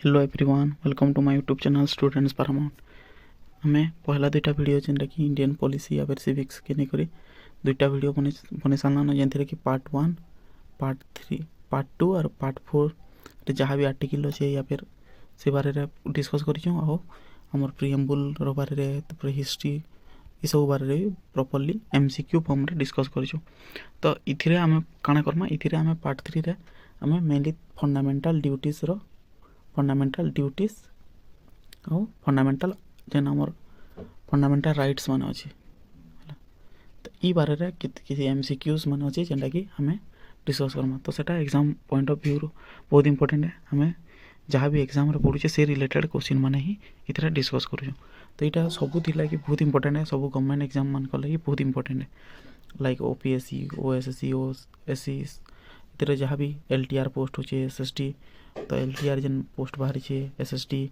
Hello everyone, welcome to my YouTube channel students Paramount. आमे पहला दुईटा वीडियो जेनटा कि इंडियन पॉलिसी या सिविक्स के नहीं दुईटा वीडियो बने सारा जेनथे कि पार्ट 1 पार्ट 3 पार्ट 2 और पार्ट 4 जहाँ भी आर्टिकल अच्छे या फिर से बारे डिस्कस कर प्रिएम्बुल बारे हिस्ट्री ये सब बारे प्रॉपर्ली एमसीक्यू फॉर्म रे डिस्कस कर। तो इथिरे आमे काना करमा, इथिरे आमे पार्ट 3 रे आमे मेनली फंडामेंटल ड्यूटीज और फंडामेंटल जेन आमर फंडामेंटल राइट्स मान अच्छे। तो ई बारे रे किसी एमसीक्यूज मान अच्छे जेनटा कि हमें डिस्कस करमा। तो सेटा एग्जाम पॉइंट ऑफ व्यू बहुत इंपोर्टेंट है। हमें जहाँ भी एग्जाम रे पढ़ुचे से रिलेटेड क्वेश्चन माने ही इथरा डिस्कस करूँ। तो यहाँ सबू कि बहुत इंपोर्टेंट है, सब गवर्नमेंट एग्जाम मान लगी बहुत इंपोर्टेंट है। लाइक ओपीएससी ओएसएससी ओएससी इतने जहाँ भी एलटीआर पोस्ट होचे एसएसटी, तो एलटीआर जेन पोस्ट बाहरी एसएसटी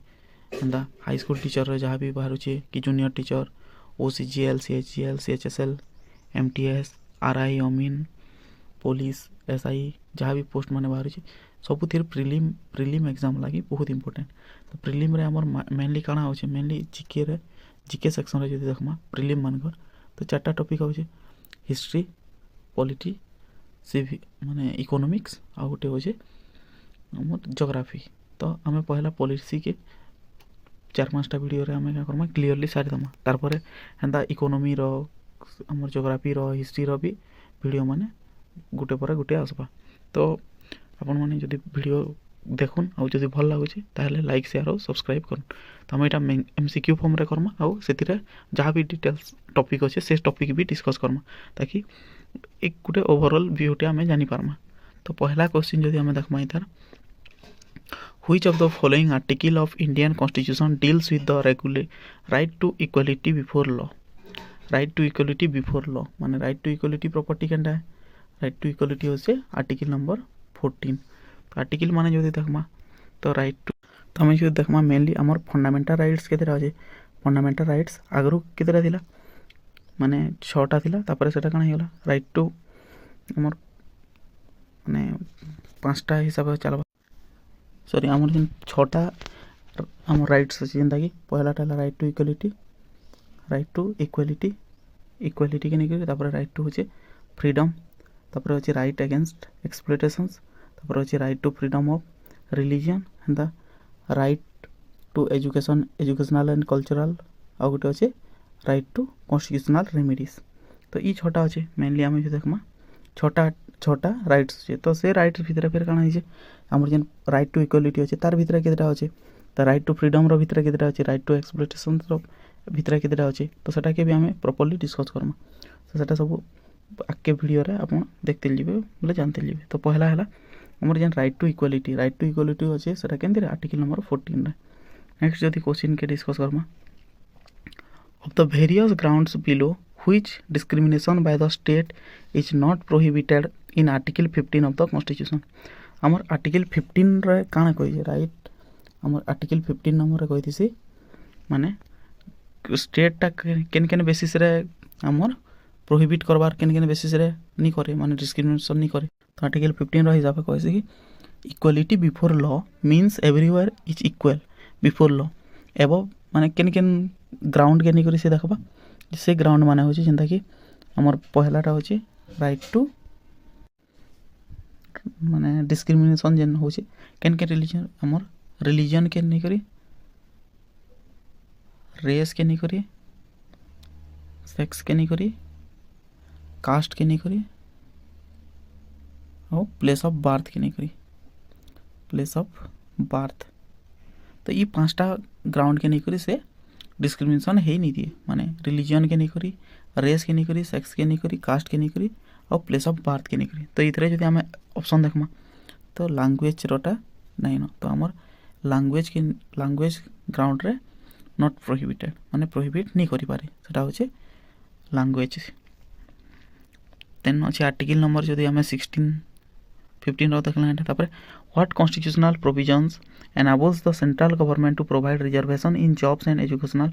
एंदा हाई स्कूल टीचर जहाँ भी बाहर कि junior teacher OCGL CHGL CHSL MTS RI अमीन पुलिस एसआई जहाँ भी पोस्ट माने बाहर सब प्रिलिम एग्जाम लगी बहुत इंपोर्टेंट। तो प्रिलिम रे हमर मेनली काना होचे, मेनली जीके सेक्शन रे जदि देखमा प्रिलिम मानकर तो चार्टा टॉपिक होचे हिस्ट्री पॉलिटी सिविक माने इकोनॉमिक्स आ गोटे होचे हमर ज्योग्राफी। तो आमे पहला पॉलिसी के 4-5टा वीडियो रे आमे का करमा क्लियरली सारी दमा, तारपरे हेंदा इकोनॉमी रो हमर ज्योग्राफी रो हिस्ट्री रो भी वीडियो माने गुटे पर गुटे आसबा। तो आपण माने जदि वीडियो देखुन आ जदि भल लागुचे ताहले लाइक शेयर और सब्सक्राइब करन। तो हम एटा एमसीक्यू फॉर्म रे करमा आ सेतिरे जहाँ भी डिटेल्स टॉपिक अच्छे से टॉपिक भी डिस्कस करमा ताकि एक गुटे ओवरऑल व्यूटे आमे जानी पारमा। तो पहला क्वेश्चन जदि आमे देखमा इधर Which of the following article of Indian Constitution deals with the right to equality before law? Right to equality before law माने right to equality property Kenta है? Right to equality होचे आर्टिकल नंबर 14। आर्टिकल माने जो देखमा तो right to, तो हमें जो देखमा mainly आमर फंडामेंटल राइट्स केतेरा होचे। फंडामेंटल राइट्स आगरू केतेरा थिला माने 6टा थिला, तापर सेटा काना हिला राइट टू आमर माने 5टा हिसाब चलबा सॉरी आमर जेन 6टा आमर राइट्स अछि जेंता कि पहलाटा राइट टू इक्वालिटी के नहीं तापर राइट टू होचे फ्रीडम, तापर होचे राइट अगेंस्ट एक्सप्लॉयटेशंस, तापर होचे right to freedom of religion and right to educational and cultural आ गोटे होचे राइट टू कॉन्स्टिट्यूशनल रेमेडीज। तो ई 6टा होचे मेनली आमे जो देखमा 6टा राइट्स अच्छे। तो से राइट्स भितर फिर काना होचे हमर जेन राइट टू इक्वालिटी अच्छे तार भितर केतेटा अच्छे, तो राइट टू फ्रीडम रो भितर केतेटा अच्छे, राइट टू एक्सप्लॉयटेशन रो भितर केतेटा अच्छे। तो सेटा के भी हमें प्रॉपर्ली डिस्कस करमा। तो सेटा सब आके वीडियो रे आपण देखते लिबे बोले जानते लिबे। तो पहला हैला हमर जेन राइट टू इक्वालिटी अच्छे सेटा केंदे आर्टिकल नंबर 14 रे। नेक्स्ट जदि क्वेश्चन के discuss Karma of the various grounds below which discrimination by the state is not prohibited in article 15 of the constitution। हमर आर्टिकल 15 रे काना कहि राइट हमर आर्टिकल 15 नंबर रे कहि दिसी माने स्टेट ता केन बेसिस रे हमर प्रोहिबिट करबार केन बेसिस रे नहीं करे माने डिस्क्रिमिनेशन नहीं करे। तो आर्टिकल 15 रो हिसाब कहि कि equality before law means everywhere is equal before law above माने केन ग्राउंड के नहीं करी से देखबा से ग्राउंड माने होची जेंता कि हमर पहलाटा होची राइट टू माने डिस्क्रिमिनेशन जेन होची केन रिलीजन हमर रिलीजन के नहीं करी, रेस के नहीं करी, सेक्स के नहीं करी, कास्ट के नहीं करी और प्लेस ऑफ बर्थ के नहीं करी, प्लेस ऑफ बर्थ। तो ये 5टा ग्राउंड के नहीं करी से डिस्क्रिमिनेशन है नहीं दिए माने रिलीजन के नहीं करी, रेस के नहीं करी, सेक्स के नहीं करी, कास्ट के नहीं करी और प्लेस ऑफ बर्थ के नहीं करी। तो इतरे जदि हमें ऑप्शन देखमा तो लैंग्वेज रोटा नहीं न, तो हमर लैंग्वेज ग्राउंड रे नॉट प्रोहिबिटेड माने प्रोहिबिट नहीं करि पारे सेटा होचे लैंग्वेज। देन अछि आर्टिकल नंबर जदि हमें 15 रो देखला है तापर what constitutional provisions enables the central government to provide reservation in jobs and educational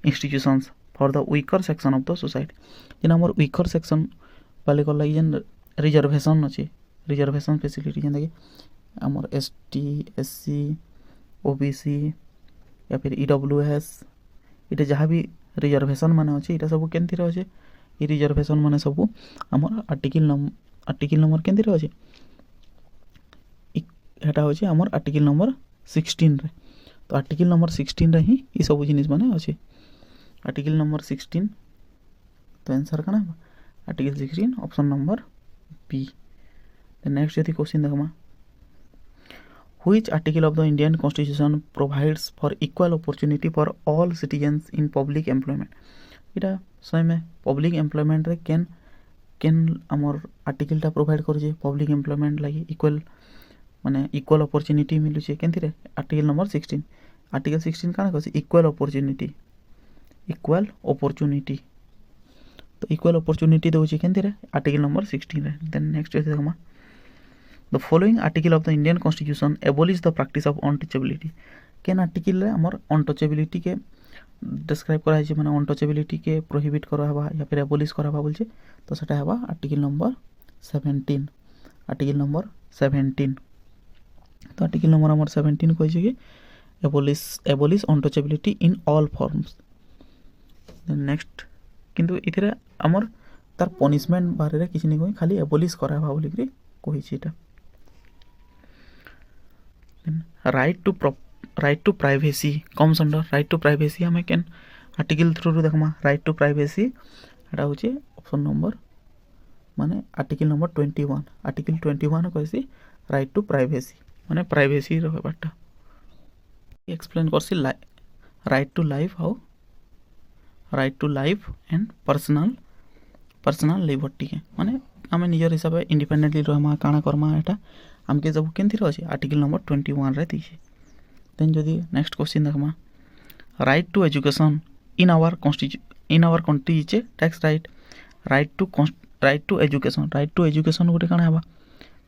institutions for the weaker section of the society। जेन हमर weaker section वाले को लागि जेन रिजर्वेशन अछि रिजर्वेशन फैसिलिटी जेन कि हमर एसटी एससी ओबीसी या फिर ईडब्ल्यूएस इटा जहाँ भी रिजर्वेशन मान अच्छे यहाँ सब केमती अच्छे ये रिजर्वेशन मान सब आमर आर्टिकल नंबर केमती अच्छे यहाँ हूँ आमर आर्टिकल नंबर 16 रे। तो आर्टिकल नंबर 16 रे ही ये सब जिनिस माने अच्छे आर्टिकल नंबर 16 तो आंसर कौन है article 16 option number B. Next यदि क्वेश्चन देखमा which article of the Indian constitution provides for equal opportunity for all citizens in public employment इटा सही में पब्लिक एम्प्लॉयमेंट रे केन केन आमर आर्टिकलटा प्रोवाइड करूचे पब्लिक एम्प्लॉयमेंट लगी इक्वल माने इक्वल अपॉर्चुनिटी मिलुचे केंति रे आर्टिकल नंबर 16 आर्टिकल 16 काना कहছে इक्वल अपॉर्चुनिटी तो इक्वल अपॉर्चुनिटी दोचे केंति रे आर्टिकल नंबर 16 रे। देन नेक्स्ट देखमा the following article of the Indian constitution abolish the practice of untouchability केन आर्टिकल रे हमर अनटचेबिलिटी के डिस्क्राइब करा है माने अनटचेबिलिटी के प्रोहिबिट करा हवा या फिर एबॉलिश करा हवा बोलछे तो सेटा हवा आर्टिकल नंबर 17 तो आर्टिकल नंबर हमार 17 कहे कि abolish untouchability in all forms. Next किंतु इथिरे हमर तार पनिशमेंट बारे रे किछि नै कहि खाली एबॉलिश करा हवा बोली कहि छी एटा। Right to privacy comes under right to privacy हमें केन आर्टिकल थ्रू रू देखमा राइट टू प्राइवेसी एटा होचे ऑप्शन नंबर माने आर्टिकल नंबर 21 आर्टिकल 21 कहसी राइट टू प्राइवेसी माने प्राइवेसी रहबाटा एक्सप्लेन करसी right to life how right to life and personal liberty के माने आमे निजर हिसाब से इंडिपेंडेंटली रहमा काना करमा एटा हमके सब केंथि रहै आर्टिकल नंबर 21 रे दिछे। देन जदी नेक्स्ट क्वेश्चन देखमा right to education in our country is tax right to education गोटे काना हबा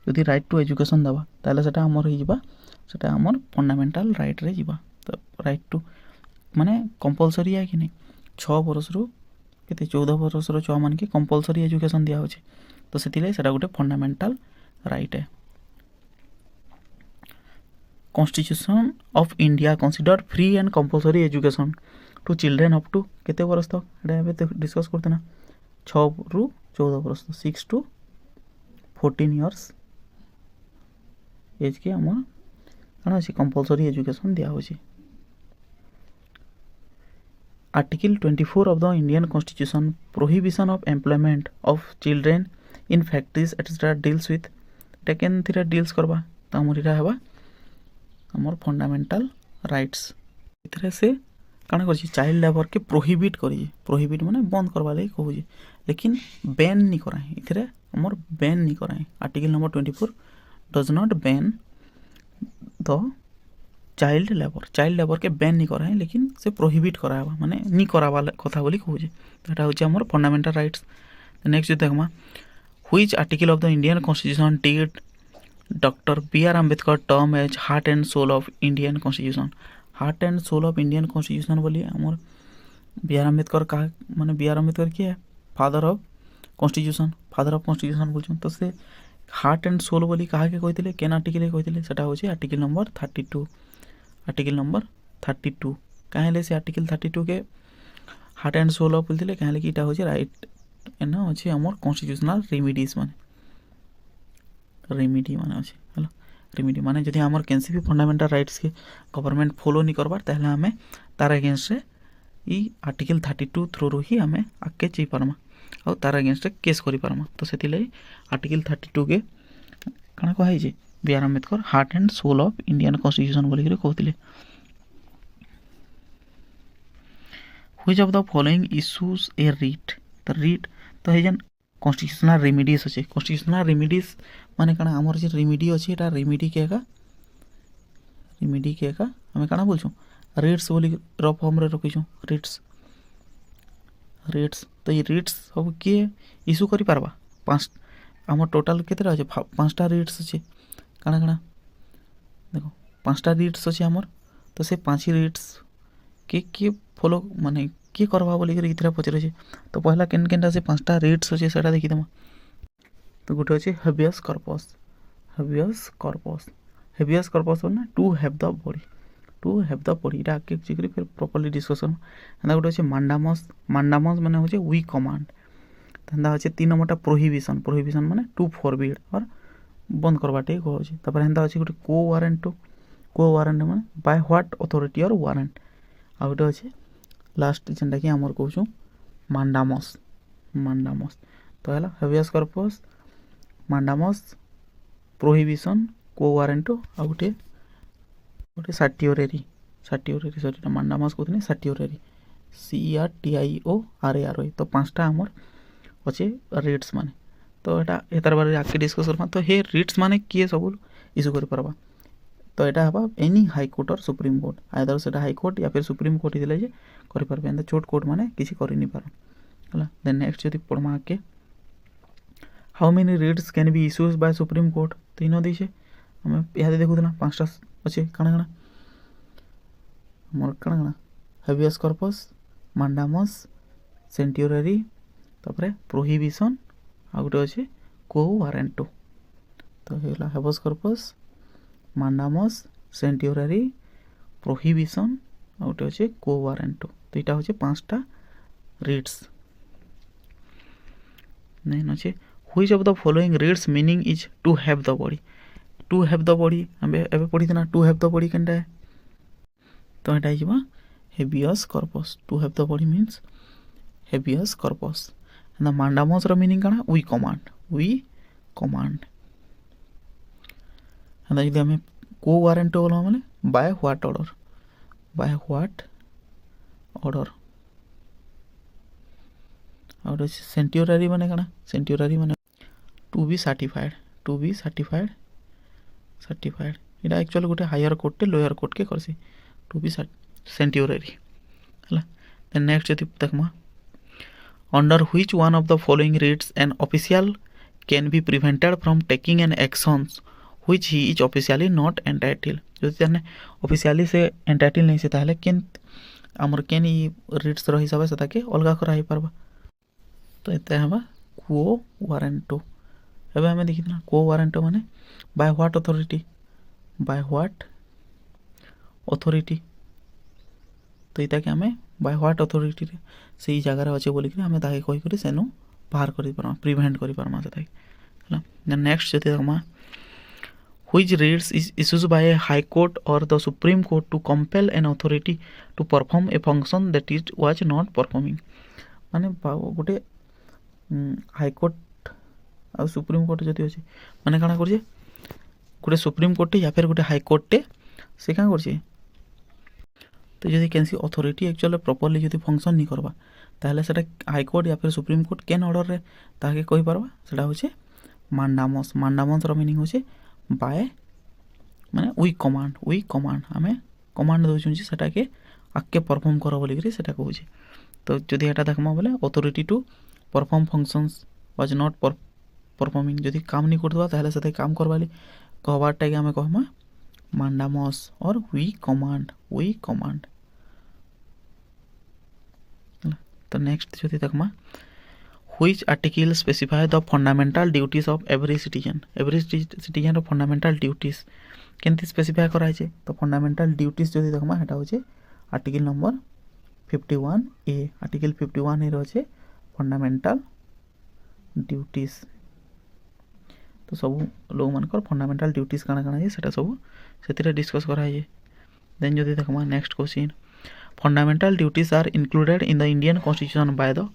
यदि राइट टू एजुकेशन दबा ताले सेटा हमर हो जिबा सेटा हमर फंडामेंटल राइट रे जिबा। तो राइट टू माने कंपलसरी है कि नहीं 6 वर्ष रु केते 14 वर्ष रो छुआ मान के कंपलसरी एजुकेशन दिया होचे तो सेतिले सेटा गोटे फंडामेंटल राइट है। Constitution of India consider free and compulsory education to children up to केते वर्ष तक एटा एबे डिस्कस करते ना 6 रु 14 वर्ष 6 टू 14 इयर्स एज के हमर कौन अच्छे कंपलसरी एजुकेशन दिया होची। Article 24 of the Indian constitution prohibition of employment of children in factories etcetera deals with taken theta deals करबा त हमर इरा हेबा हमर फंडामेंटल राइट्स इतरे से काना करछि चाइल्ड लेबर के प्रोहिबिट माने बंद करबा ले कहूजी लेकिन बैन नहीं कराए इतरे हमर बैन नहीं कराए article number 24 does not ban the child labour के बैन नहीं कराए लेकिन से प्रोहिबिट करावा माने नहीं करावा कथा बोली कहूजे तो एटा होचे हमर फंडामेंटल राइट्स। नेक्स्ट देखमा which article of the Indian constitution did doctor BR. Ambedkar term as heart and soul of Indian constitution heart and soul of Indian constitution बोली हमर बी.आर. आंबेडकर का माने बी.आर. आंबेडकर के फादर ऑफ कॉन्स्टिट्यूशन बोलछन तो से heart and soul बोली कहा के कहते केन आर्टिकल कहते सेटा होचे आर्टिकल नंबर 32 काहेले से आर्टिकल 32 के हार्ट एंड सोल ऑफ बोलते काहेले कि इटा होचे राइट एना होचे हमर कॉन्स्टिट्यूशनल रेमिडीज माने होचे हलो रेमिडी माने जदि हमर केनसी भी फंडामेंटल राइट्स के गवर्नमेंट फॉलो नहीं करबार ताहले हमें तार अगेंस्ट रे ई आर्टिकल 32 थ्रू रो ही हमें आके ची परमा और तार अगेंस्ट रे केस करि परमा तो सेतिले आर्टिकल 32 के काना कहै जे BR. Ambedkar heart and soul of Indian constitution बोली के कहतिले। Which of the following issues a writ तो हे जन कॉन्स्टिट्यूशनल रेमिडीज अछि कॉन्स्टिट्यूशनल रेमिडीज माने काना हमर जे रेमिडी अछि एटा रेमिडी के का हमें काना बोलछु रेट्स बोली र फॉर्म रे रखिछु रेट्स तो ये रेट्स सब के इशू करि पारबा 5 हमर टोटल केते अछि 5टा रेट्स अछि काना देखो 5टा रेट्स अछि हमर तो से 5 रेट्स के फॉलो माने के करबा बोली के इतरा पचरे छै तो पहला केनटा से 5टा रेट्स अछि सेटा देखि दमा तो गुटे अछि हेबियस कॉर्पस ना to have the body to have the body इटा आगे जिकरी फिर प्रॉपर्ली डिस्कशन हेंदा गोटे अछि मांडामस माने होचे वी कमांड हेंदा अछि 3 नंबरटा प्रोहिबिशन माने टू फॉरबिड और बंद करबाटे कहउछि तापर हेंदा अछि गोटे को वारंट माने बाय व्हाट अथॉरिटी और वारंट आ गोटे अछि लास्ट जेंटा कि हमर कहउछु मांडामस तो हला हेवियस कॉर्पस मांडामस प्रोहिबिशन को वारंट आ गोटे साटियोरेरी सॉरी मांडामस कहथि साटियोरेरी CERTIORARY तो पांचटा हमर अच्छे रिट्स माने तो एटा एतार बारे आके डिस्कस करबा तो हे रिट्स माने किए सब इशू कर परबा तो एटा हबा एनी हाई कोर्ट और सुप्रीम कोर्ट आइदर सेटा हाई कोर्ट या फिर सुप्रीम कोर्ट दिले जे करि परबे एंड छोट कोर्ट माने किछि करि नि पार हला देन नेक्स्ट जदि पढमा के how many writs can be issues by Supreme Court तीनो दिसे हम या देखुदना पांचटा अच्छे काना मोर काना हेवियस कॉर्पस मांडामस सेंटियोरेरी तापरे प्रोहिबिशन आ गोटे अच्छे को वारंटो तो हेला हेवियस कॉर्पस मांडामस सेंटियोरेरी प्रोहिबिशन आ गोटे अच्छे को वारंटो तो इटा होचे पांचटा रिट्स नहीं अच्छे which of the following writs meaning is to have the body हम एबे पढ़ी ना टू हैव द बॉडी केनटा है तो एटा हिबा habeas corpus to have the body means habeas corpus and the mandamus रो मीनिंग काना वी कमांड एंड यदि हमें को वारंट बोला माने बाय व्हाट ऑर्डर और सेंटियोररी माने काना सेंटियोररी माने टू बी सर्टिफाइड इटा एक्चुअली गोटे हायर कोर्ट टे लोअर कोर्ट के करसी टू बी सेंटियोररी हला देन नेक्स्ट जति देखमा under which one of the following writs an official can be prevented from taking an actions which he is officially not entitle जति ताने officially से entitle नहीं से ताहले केन हमर केन ई रिट्स रो हिसाब से ताके अलगा करा ही परबा तो एते हबा को वारंटो एबे हमें देखिना को वारंटो माने बाय व्हाट अथॉरिटी तो इता के हमें बाय व्हाट अथॉरिटी रे सेही जगह रे अछि बोली कि हमें ताके कहि करी सेनु बाहर करि परमा प्रिवेंट करि परमा से ताके हला देन नेक्स्ट जति देखमा which writs is issued by high court और the supreme court to compel an authority to perform a function that it was not performing माने गोटे हाई कोर्ट आ सुप्रीम कोर्ट जति अछि माने काना करजे गोटे सुप्रीम कोर्ट या फिर गोटे हाई कोर्ट टे से क्या करछे तो जदि कैंसी अथॉरिटी एक्चुअली प्रॉपर्ली जदि फंक्शन नहीं करबा ताहले सेटा हाई कोर्ट या फिर सुप्रीम कोर्ट केन ऑर्डर रे ताके कहि परबा सेटा होचे मांडामस रो मीनिंग होचे बाय माने वी कमांड हमें कमांड दोछु जे सेटा के आके परफॉर्म करो बोली करी सेटा कहूचे तो जदि एटा देखमा बोले authority to perform functions was not performing जदि काम नहीं करदवा ताहले सेटा काम करवाली कहबाटा के हमें कहमा मांडामस और वी कमांड तो नेक्स्ट जदि देखमा which article specify the fundamental duties of every citizen रो फंडामेंटल ड्यूटीज केनती स्पेसिफाई करा छै तो फंडामेंटल ड्यूटीज जदि देखमा हेटा होचे article number 51 A article 51 A रहचे फंडामेंटल ड्यूटीज तो सब लोग मानकर फंडामेंटल ड्यूटीज काना काना जे सेटा सब सेतिरे डिस्कस करा है देन जदि देखमा next question fundamental duties are included in the Indian constitution by the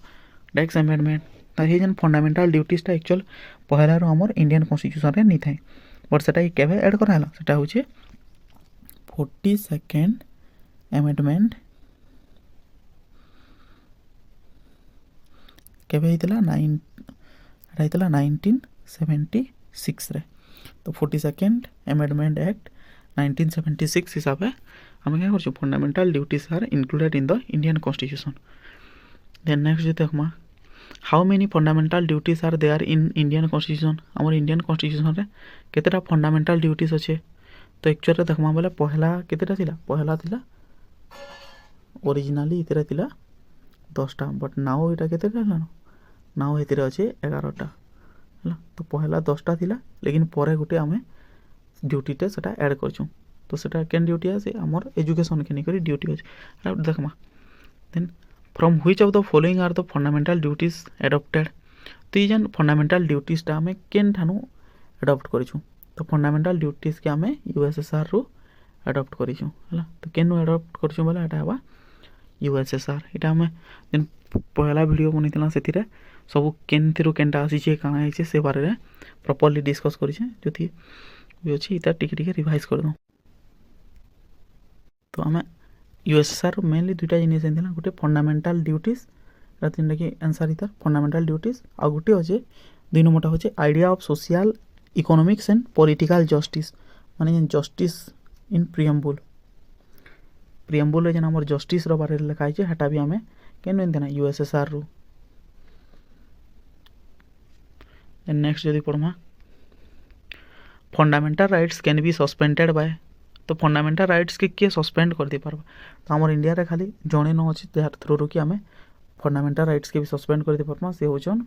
tax amendment तो हे जन फंडामेंटल ड्यूटीज ता एक्चुअल पहला रो हमर इंडियन कॉन्स्टिट्यूशन रे नहीं थाए बट सेटा केबे ऐड करा हला सेटा होचे 42nd अमेंडमेंट केबे हितला 1976 रे तो 42nd अमेंडमेंट एक्ट 1976 हिसाब है हम क्या करछो fundamental duties are included in the Indian constitution then next देखमा how many fundamental duties are there in Indian constitution हमर इंडियन कॉन्स्टिट्यूशन रे केतेटा फंडामेंटल ड्यूटीज अच्छे तो एक्चुअली देखमा बोले पहला केतेटा थिला पहला थिला ओरिजिनली इतरा थिला 10टा बट नाउ इटा केतेटा हला नाउ हेतिरे अच्छे 11टा हला तो पहला 10टा थिला लेकिन परे गुटे हमें ड्यूटी टे सेटा ऐड करछु तो सेटा केन ड्यूटी आसे आमर एजुकेशन के निकरी ड्यूटी अछि देखमा then from which of the following are the fundamental duties adopted तो ये जन फंडामेंटल ड्यूटीज टा हमें केन ठानु एडॉप्ट करिछु तो फंडामेंटल ड्यूटीज के हमें यूएसएसआर रो एडॉप्ट करिछु हला तो केनु एडॉप्ट करिछु बोला एटा हवा यूएसएसआर एटा हमें जन पहला वीडियो बनितला सेतिरे सब केनथिरो केनटा आसी छे काना है छे से बारे रे प्रॉपर्ली डिस्कस करि छे जति भी अछि इता टिके टिके रिवाइज कर दो तो हमें यूएसएसआर मेनली दुटा जिनिस एंथिला गोटे फंडामेंटल ड्यूटीज रतिन के आंसर इता फंडामेंटल ड्यूटीज आ गोटे होचे दुई नंबरटा होचे idea of social economics and political justice माने जस्टिस इन प्रियम्बुल जेन हमर जस्टिस रो बारे लिखा है हटा भी हमें केन एंथिना यूएसएसआर रो नेक्स्ट यदि पढ़मा fundamental rights can be suspended by तो फंडामेंटल राइट्स के सस्पेंड कर दे पारबा तो हमर इंडिया रे खाली जणे न अछि तार थ्रू रो कि हमें फंडामेंटल राइट्स के भी सस्पेंड कर दे पारमा से होचन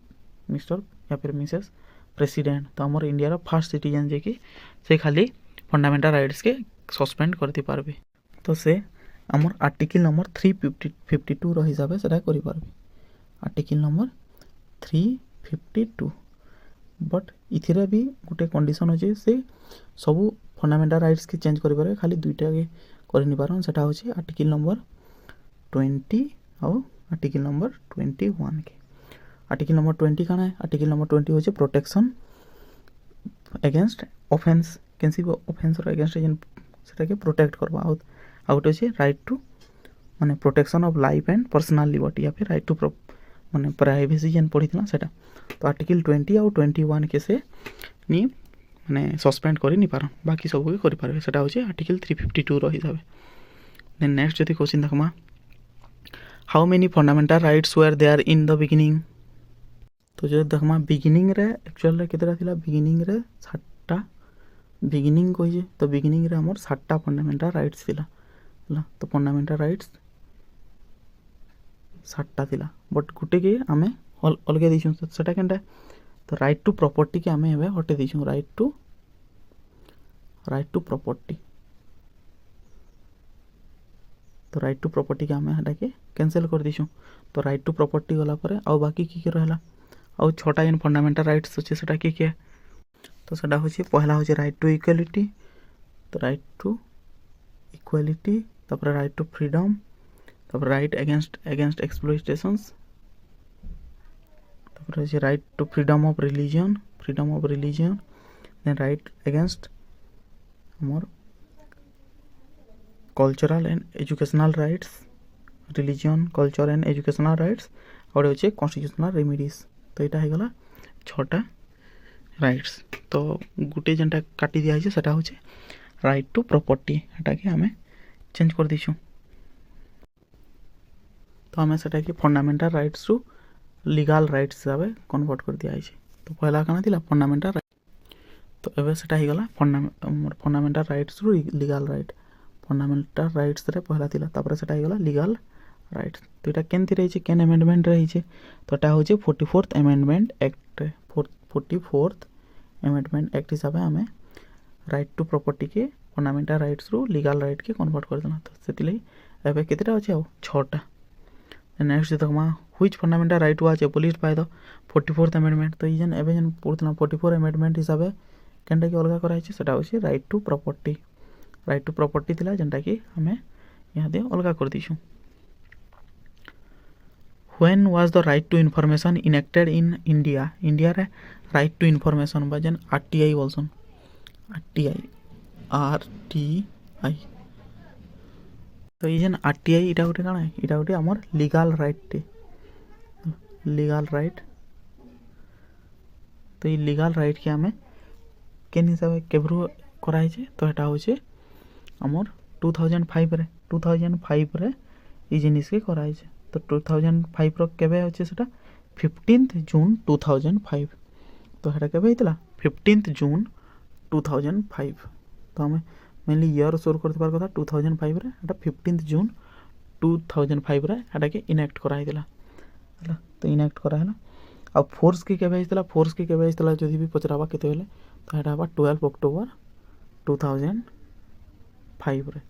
मिस्टर या फिर मिसेस प्रेसिडेंट तो हमर इंडिया रो फर्स्ट सिटीजन जे कि से खाली फंडामेंटल राइट्स के सस्पेंड कर दे पारबे तो से हमर आर्टिकल नंबर 352 रो हिसाब से करि पारबे आर्टिकल नंबर 352 बट इथिरे भी गोटे कंडीशन अच्छे से सब फंडामेंटल राइट्स के चेंज कर पारे खाली दुईटा के करनी पारन सेटा होचे आर्टिकल नंबर 20 और आर्टिकल नंबर 21 के आर्टिकल नंबर 20 काना है आर्टिकल नंबर 20 होचे प्रोटेक्शन अगेंस्ट ऑफेंस कैंसी ऑफेंस और अगेंस्ट जेन सेटा के प्रोटेक्ट करबा आउट होचे राइट टू माने protection of life and personal liberty या फिर राइट टू माने प्राइवेसी जेन पढ़िथिला सेटा तो आर्टिकल 20 और 21 के से नी माने सस्पेंड करि नि पारन बाकी सब के करि पारबे सेटा होचे आर्टिकल 352 रो हिसाबे देन नेक्स्ट जति क्वेश्चन देखमा how many fundamental rights were there in the beginning तो जो देखमा बिगिनिंग रे एक्चुअल रे केतरा थिला बिगिनिंग रे 7टा बिगिनिंग कहि तो बिगिनिंग रे हमर 7टा फंडामेंटल राइट्स थिला हला तो फंडामेंटल राइट्स 7टा थिला बट गुटे के हमें अलगे दीछुं तो सेटा केनटा तो राइट टू प्रॉपर्टी के हमें हेबे हटे दीछुं राइट टू प्रॉपर्टी तो राइट टू प्रॉपर्टी के हमें हटा के कैंसिल कर दीछुं तो राइट टू प्रॉपर्टी गला परे आ बाकी की रहला आ छटा जेन फंडामेंटल राइट्स अछि सेटा की तो सेटा होछि पहला होछि राइट टू इक्वालिटी तो राइट टू इक्वालिटी तापर राइट टू फ्रीडम तापर right against exploitations right to freedom of religion then right against more cultural and educational rights religion culture and educational rights और होचे constitutional remedies तो एटा हे गला 6टा rights तो गुटे जेनटा काटी दिया है सेटा होचे राइट टू प्रॉपर्टी एटा के हमें चेंज कर दिछु तो हमें सेटा के fundamental rights to legal rights हिसाब से कन्वर्ट कर दिया है तो पहला काना थिला फंडामेंटल राइट तो एबे सेटा ही गला फंडामेंटल राइट्स रु लीगल राइट फंडामेंटल राइट्स रे पहला थिला तापर सेटा ही गला लीगल राइट्स तो एटा केनथि रही छे केन अमेंडमेंट रही छे तो एटा हो छे 44th amendment act 44th amendment act हिसाब से हमें राइट टू प्रॉपर्टी के फंडामेंटल राइट्स रु लीगल राइट के कन्वर्ट कर देना तो सेतिले एबे केतेटा अछि आ 6टा नेक्स्ट देखमा which fundamental right was abolished by the 44th amendment तो इजन एबे जन पुरतना 44 अमेंडमेंट हिसाबे केनटा के अलगा कराई छै सेटा होछि राइट टू प्रॉपर्टी थिला जनटा कि हमें यहाँ दे अलगा कर दिछु when was the right to information enacted in India रे राइट टू इन्फॉर्मेशन बाजन आरटीआई बोलसन आरटीआई तो ये जन आरटीआई इटा गोटे काना इटा गोटे हमर लीगल राइट तो ये लीगल राइट के हमें केन हिसाब केब्रु कराई छे तो एटा होचे हमर 2005 रे ई जिनिस के कराई छे तो 2005 रो केबे होचे सेटा 15th जून 2005 तो हेटा केबे हितला 15th जून 2005 तो हमें मेनली ईयर सोर करते बार कथा 2005 रे एटा 15th जून 2005 रे एटा के इनेक्ट कराई दिला हला तो इनेक्ट कराहला आ फोर्स के केबे हितला जदी भी पचराबा केते बेले तो एटा बा 12 अक्टूबर 2005 5 रे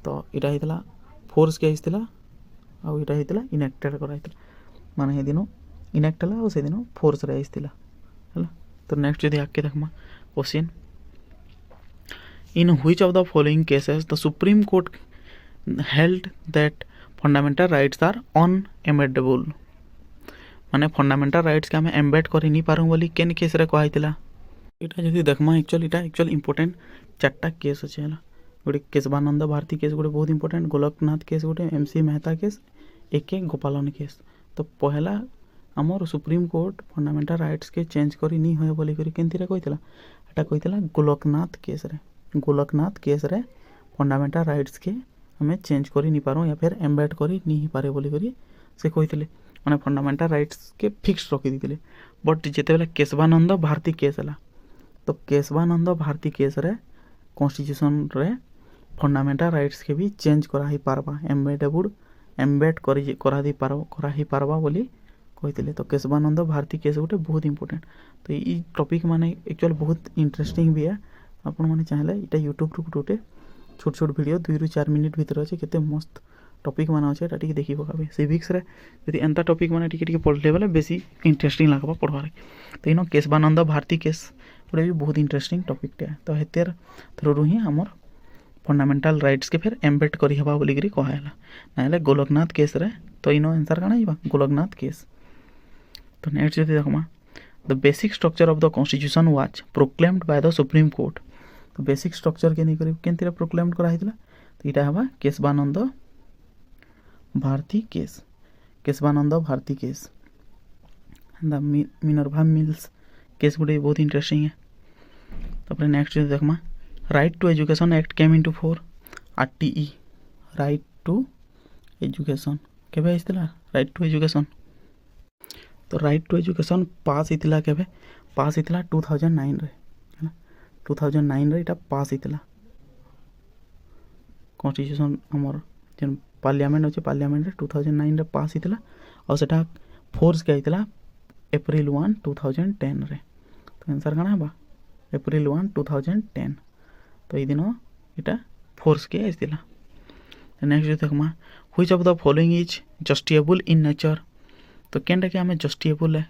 तो इटा हेतला फोर्स के आइसला आ इटा हेतला इनेक्टेड करा हेतला माने हे दिनो इनेक्ट हला से दिनो फोर्स रे आइसला हला। तो नेक्स्ट जदी आके देखमा question in which of the following cases the supreme court held that fundamental rights are unamendable माने फंडामेंटल राइट्स के हमें एम्बेड कर नहीं पारू बोली केन केस रे कहैतिला इटा जदी देखमा एक्चुअल इंपोर्टेंट चारटा केस अछि हला गोटे केशवानंद भारती केस गोटे बहुत इंपोर्टेंट गोलकनाथ केस गोटे एमसी मेहता केस एक गोपालन केस। तो पहला आमर सुप्रीम कोर्ट फंडामेंटल राइट्स के चेंज करी नहीं होय बोली करी केनथिरे कहैतिला एटा कहैतिला गोलकनाथ केस रे फंडामेंटल राइट्स के हमें चेंज करी नहीं पारो या फिर एम्बेड करी नहीं पारे बोली करी से कहैतिले माने फंडामेंटल राइट्स के फिक्स रखी दिथिले। बट जेते बेला केशवानंद भारती केस हला तो केशवानंद भारती केस रे कॉन्स्टिट्यूशन रे फंडामेंटल राइट्स के भी चेंज करा ही पारबा एम्बेड करा ही पारबा बोली कहते। तो केशवानंद भारती केस गोटे बहुत इंपोर्टेंट। तो ये टॉपिक माने एक्चुअल बहुत इंटरेस्टिंग भी है आपण माने चाहले इटा यूट्यूब रू गोटे छोट छोट वीडियो 2 ରୁ 4 मिनिट भीतर अच्छे केते मस्त टॉपिक माने अच्छे एटा टिके देखि पकाबे सिविक्स रे यदि एंता टॉपिक माने टिके पढ़ले बेले बेसी इंटरेस्टिंग लागबा पढ़वार। तो इनो केशवानंद भारती केस गोटे भी बहुत इंटरेस्टिंग टॉपिक टे। तो हेतेर थ्रू ही हमर फंडामेंटल राइट्स के फिर एम्बेड करी हबा बोली करी कहला नाले गोलकनाथ केस रे। तो इनो आंसर काना हिबा गोलकनाथ केस। तो नेक्स्ट जदि देखमा the basic structure of the constitution was proclaimed by the supreme court. तो बेसिक स्ट्रक्चर के नहीं करी केनतिरा प्रोक्लेम्ड करा हितला तो इटा हबा Kesavananda Bharati case the Minerva Mills case गुडे बहुत इंटरेस्टिंग है। तापर नेक्स्ट जदि देखमा right to education act came into force RTE right to education केबे आइसला राइट टू एजुकेशन। तो राइट टू एजुकेशन पास इतला केबे पास इतला 2009 रे है 2009 रे इटा पास इतला कॉन्स्टिट्यूशन हमर जन पार्लियामेंट अछि पार्लियामेंट रे 2009 रे पास इतला और सेटा फोर्स के आइतला अप्रैल 1 2010 रे। तो आंसर काना बा अप्रैल 1 2010। तो ई दिनो इटा फोर्स के आइतला। नेक्स्ट देखमा which of the following is justifiable in nature. तो केनटा के हमें जस्टिफिएबल है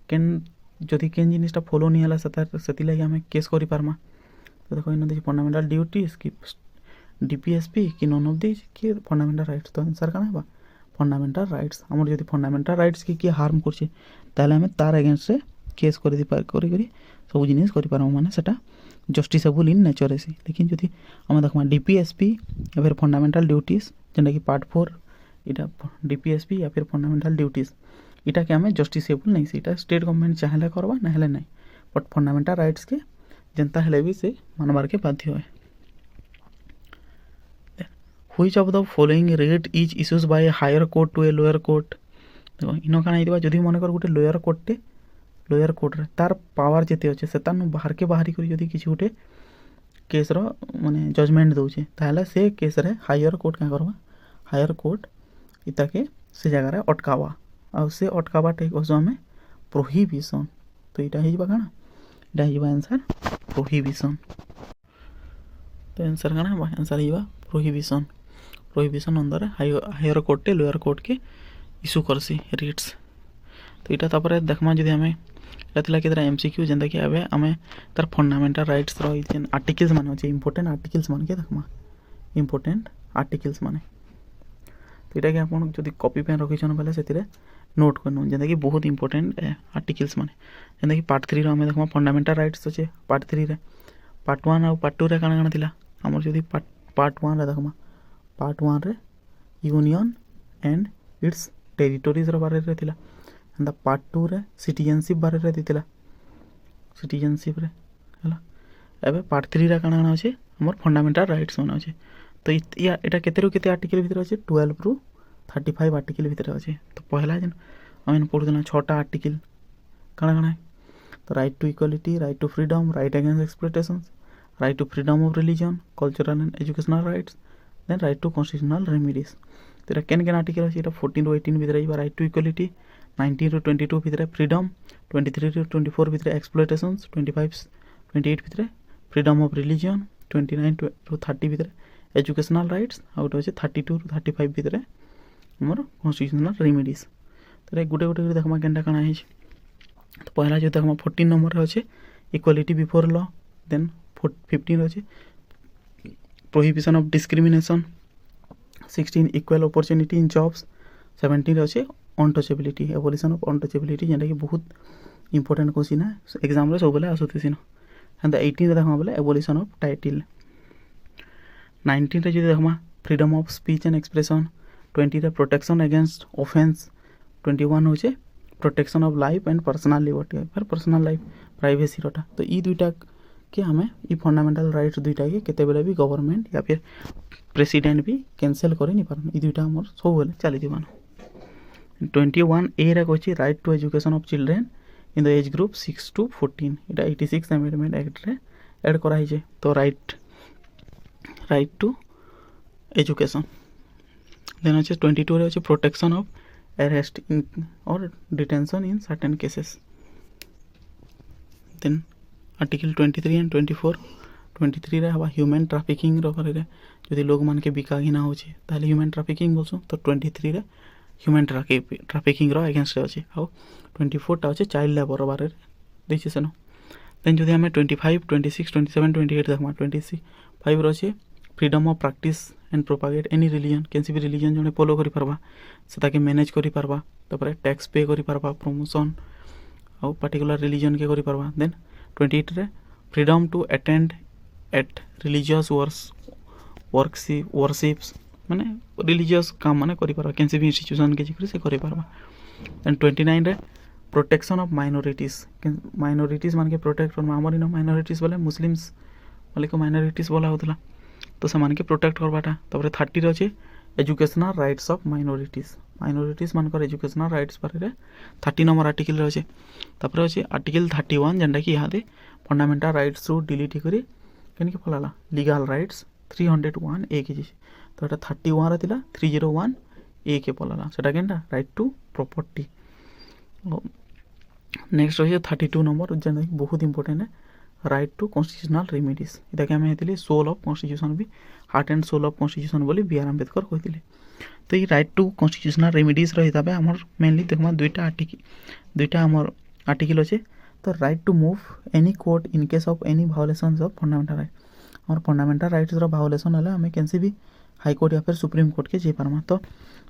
केन जदि केन जिनिसटा फॉलो नहीं हला सेति लागि हमें केस करि पारमा। तो देखो इन देखि फंडामेंटल ड्यूटीज की डीपीएसपी कि नन ऑफ दिस कि फंडामेंटल राइट्स। तो आंसर काना बा फंडामेंटल राइट्स। हमर जदि फंडामेंटल राइट्स की हार्म करछे ताले हमें तार अगेंस्ट से केस करि दि पार करी सब जिनिस करि पारम माने सेटा जस्टिफिएबल इन नेचर है। लेकिन जदि हम देखमा डीपीएसपी या फिर फंडामेंटल ड्यूटीज जेंटा कि पार्ट 4 इटा डीपीएसपी या फिर फंडामेंटल ड्यूटीज इटा के हमें जस्टिफिएबल नहीं सीटा स्टेट गवर्नमेंट चाहेला करबा ना हेले नहीं बट फंडामेंटल राइट्स के जनता हेले भी से मानबार के बाध्य है। Which of the following writ is issues by high court to a lower court. देखो इनो काना हितबा जदि मन कर गोटे लोअर कोर्ट रे तार पावर जेते अछि सेतानु बाहर के बाहरी करी जदि किछि गोटे केस रो माने जजमेंट दोचे ताहले से केस रे हायर कोर्ट का करबा हायर कोर्ट इता के से जगह रे अटकावा आ से अटकावा टे कसो हमें प्रोहिबिशन। तो इटा हिबा काना इटा हिबा आंसर प्रोहिबिशन। तो आंसर काना बा आंसर हिबा प्रोहिबिशन अंदर हायर कोर्ट टे लोअर कोर्ट के इशू करसी रेट्स। तो इटा तापर देखमा जदि हमें एटा थिला केतरा एमसीक्यू जेंदा कि आबे हमें तार फंडामेंटल राइट्स रो जेन आर्टिकल्स माने अछि इंपोर्टेंट आर्टिकल्स मान के देखमा इंपोर्टेंट आर्टिकल्स माने। तो इटा के आपण जदि कॉपी पेन रखि छन पहले सेतिरे नोट करनु जेंदा कि बहुत इंपोर्टेंट आर्टिकल्स माने जेंदा कि पार्ट 3 रो हमें देखमा फंडामेंटल राइट्स अछि पार्ट 3 रे पार्ट 1 और पार्ट 2 रे काना काना थिला हमर जदि पार्ट 1 रे देखमा पार्ट 1 रे यूनियन एंड इट्स टेरिटोरीज रो बारे रे थिला एंड पार्ट 2 रे सिटीजनशिप बारे रे दितिला सिटीजनशिप रे हला एबे पार्ट 3 रे काना काना अछि हमर फंडामेंटल राइट्स माने अछि। तो एटा केते रु केते आर्टिकल भीतर अछि 12 रु 35 आर्टिकल भीतर अछि। तो पहला जन हम पढुना 6टा आर्टिकल काना काना तो right to equality right to freedom right against exploitations right to freedom of religion cultural and educational rights then right to constitutional remedies. तो एटा केन केन आर्टिकल अछि एटा 14 रु 18 भीतर आइबा राइट टू इक्वालिटी 19 रु 22 भीतर फ्रीडम 23 रु 24 भीतर एक्सप्लॉयटेशंस 25 28 भीतर फ्रीडम ऑफ रिलीजन 29 ରୁ 30 ଭିତରେ एजुकेशनल राइट्स आ गोटे अच्छे 32 ରୁ 35 भितर आमर कन्स्टिट्यूशनल रेमेडीज। तो गोटे गोटे देखमा केनटा काଣା है। तो पहला जो देखमा 14 नंबर अच्छे इक्वालिटी बिफोर लॉ, देन 15 अच्छे prohibition of discrimination, 16 equal opportunity in jobs, 17 अच्छे अनटचेबिलिटी एबोलिशन ऑफ अनटचेबिलिटी जेनटा कि बहुत इंपोर्टेंट क्वेश्चन है एग्जाम रे सब बेले आसुथि सिन। एंड 18 देखमा बोले एबोलिशन ऑफ टाइटल। 19 रे जो देखमा freedom of speech and expression, 20 रे प्रोटेक्शन अगेंस्ट ऑफेंस, 21 होचे protection of life and personal liberty फिर पर्सनल लाइफ प्राइवेसी रटा। तो ई दुईटा के हमें ई फंडामेंटल राइट्स दुईटा के केते बेले भी गवर्नमेंट या फिर प्रेसिडेंट भी कैंसिल करे नहीं पारन। ई दुईटा हमर सब बेले चली दिबान। 21 ए रे कहछि right to education of children in the age group 6 to 14 इटा 86 अमेंडमेंट एक्ट रे ऐड करा हिजे। तो राइट टू एजुकेशन। देन अच्छे 22 रे अच्छे प्रोटेक्शन ऑफ अरेस्ट इन और detention in certain cases. Then article 23 and 24 23 रे हवा ह्यूमन ट्रैफिकिंग रो करे जदि लोग मान के बिका घिना होचे ताले ह्यूमन ट्रैफिकिंग बोलसु। तो 23 रे ह्यूमन ट्रैफिकिंग रो अगेंस्ट रे अछि। आ 24 टा अछि चाइल्ड लेबर बारे देखि सेनो। देन जदि हमें 25 26 27 28 देखमा 25 रो अछि freedom of practice and propagate any religion कैसी भी रिलीजन जने फॉलो करि परबा से ताके मैनेज करि परबा तपर टैक्स पे करि परबा प्रमोशन आ पर्टिकुलर रिलीजन के करि परबा। देन 28 रे freedom to attend at religious worships माने रिलीजियस काम माने करि परबा कैसी भी इंस्टीट्यूशन के जिक्र से करि परबा। देन 29 रे प्रोटेक्शन ऑफ माइनॉरिटीज मान के प्रोटेक्ट करबा। हमर इन माइनॉरिटीज बोले मुस्लिम्स वाले को माइनॉरिटीज बोला होतला तो से मान के प्रोटेक्ट करबाटा। तबरे 30 रे अछि एजुकेशनल राइट्स ऑफ माइनॉरिटीज मान कर एजुकेशनल राइट्स बारे 30 नंबर आर्टिकल रे अछि। तबरे अछि आर्टिकल 31 जेंडा कि यादे फंडामेंटल राइट्स रु डिलीट करी केन के फलाला लीगल राइट्स 301 ए के जी। तो एटा 31 रे थिला 301 ए के पलाला सेटा केनटा राइट टू प्रॉपर्टी। नेक्स्ट अछि 32 नंबर जेंडा कि बहुत इंपोर्टेंट है राइट टू कॉन्स्टिट्यूशनल रेमेडीज। इटा के हमें हेतिले सोल ऑफ कॉन्स्टिट्यूशन भी heart and soul of constitution बोली बी आर अम्बेडकर कहतिले। तो ये राइट टू कॉन्स्टिट्यूशनल रेमेडीज रो हिसाबे हमर मेनली देखमा दुईटा हमर आर्टिकल अछि। तो right to move any court in case of any violations of fundamental right. और फंडामेंटल राइट्स रो वायोलेशन हला हमें कैंसी भी हाई कोर्ट या फिर सुप्रीम कोर्ट के जे पारमा। तो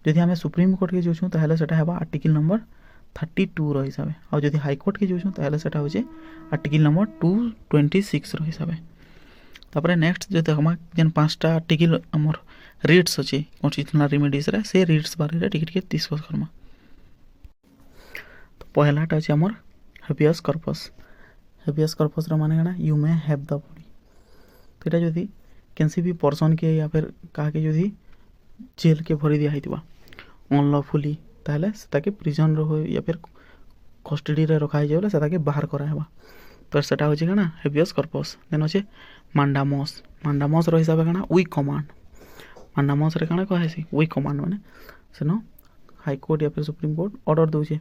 यदि हमें सुप्रीम कोर्ट के जोछु ताहले सेटा हेबा आर्टिकल नंबर 32 रो हिसाबे और यदि हाई कोर्ट के जोछु ताहले सेटा होचे आर्टिकल नंबर 226 रो हिसाबे। तापरे नेक्स्ट जो देखमा जेन पांचटा आर्टिकल हमर रिट्स अछि कॉन्स्टिट्यूशनल रेमेडीज रे से रिट्स बारे रे टिके डिस्कस करमा। तो पहलाटा अछि हमर हेबियस कॉर्पस रो माने गाना you may have the body. तो एटा जदि कैंसी भी पर्सन के या फिर का के जदि जेल के भरी दिया हितबा अनलॉफुली ताले सेताके प्रिजन रो या फिर कस्टडी रे रखा जायले सेताके बाहर करा हेबा। तो सेटा होचे गाना हेबियस कॉर्पस। देन होचे मांडामस रो हिसाब गाना वी कमांड। मांडामस रे गाना कहैसी वी कमांड माने सेनो हाई कोर्ट या फिर सुप्रीम कोर्ट ऑर्डर दोचे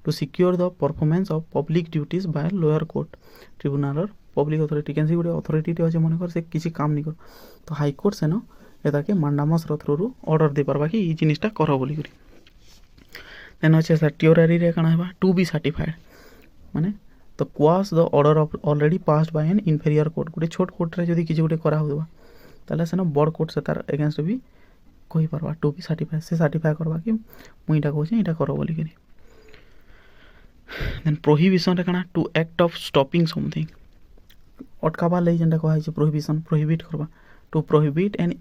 to secure the performance of public duties by lower court tribunal और पब्लिक अथॉरिटी कैंसी गुडे अथॉरिटी होचे मन कर से किसी काम नहीं कर। तो हाई कोर्ट सेनो एताके मांडामस रो थ्रू ऑर्डर दे परबा कि ई जिनिसटा करो बोली करी। देन होचे सर्टियोरारी रे काना हेबा टू बी सर्टिफाइड माने तो cos the order of already passed by N inferior court. गुटे छोट कोर्ट रे जदी किछि गुटे करा होबा ताले सेनो बड़ कोर्ट से तार अगेंस्ट भी कहि परबा टू बी सर्टिफाइड से सर्टिफाई करबा कि मुइटा कहूछि इटा करो बोली करी। देन प्रोहिबिशन रे काना to act of stopping something अटकाबा ले जेंटा कहै छै प्रोहिबिशन प्रोहिबिट करबा to prohibit an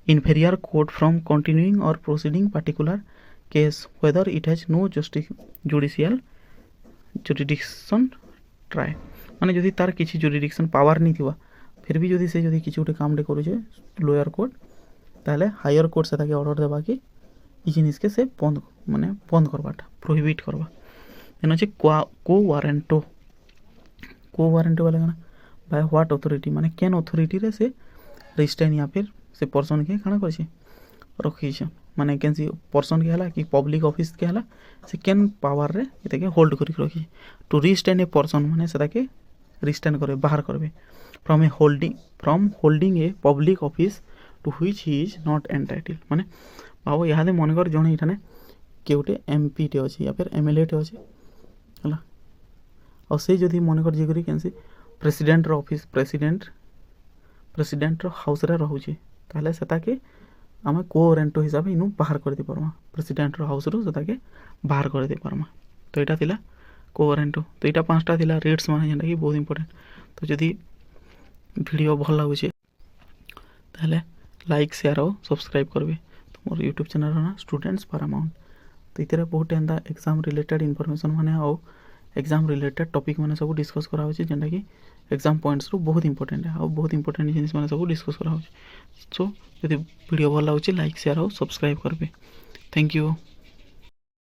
inferior court from continuing or proceeding particular case whether it has no judicial jurisdiction try माने जदि तार किछि जुरिडिक्शन पावर नहीं थिबा फिर भी जदि से जदि किछि उठे काम डे करू जे लोअर कोर्ट ताले हायर कोर्ट से ताके ऑर्डर देबा कि ई जिनिस के से बंद करबाटा प्रोहिबिट करबा। देन अछि को वारंटो वाला गाना बाय व्हाट अथॉरिटी माने केन अथॉरिटी रे से रिस्टेन या फिर से पर्सन के काना करछि रखि छै माने कैंसी पर्सन के हला कि पब्लिक ऑफिस के हला से केन पावर रे एते के होल्ड करि रखि टू रिस्टेन ए पर्सन माने सेटा के रिस्टेन करे बाहर करबे from holding a public office to which he is not entitle माने भाव इहादे मनकर जड़े इठाने किए गोटे एमपी टे अच्छे या फिर एमएलए टे अच्छे है और से जदि मनकर जी कैंसी प्रेसिडेंट ऑफिस प्रेसिडेंट हाउस रे रोचे ताहले सेताके आम कोरेंटो हिसाब इनू बाहर कर दे परमा प्रेसिडेंट हाउस रु सेताके बाहर कर दे परमा तो यहाँ थिला कोरेंटो तो यहाँ पांचटा थिला रेट्स माने जेनटा कि बहुत इंपोर्टेंट तो जदि वीडियो भल लगुचे ताहले लाइक शेयर और सब्सक्राइब करबे तो मोर यूट्यूब चैनल ना स्टूडेंट्स पारामाउंट तो इतरे बहुत एंता एग्जाम रिलेटेड इनफॉरमेशन माने और एग्जाम रिलेटेड टॉपिक माने सब डिस्कस करा होचे जेनटा कि एग्जाम पॉइंट्स रु बहुत इंपोर्टेंट है और बहुत इंपोर्टेंट जिनिस माने सब डिस्कस करा होचे सो यदि वीडियो भल लगुचे लाइक शेयर और सब्सक्राइब करबे थैंक यू।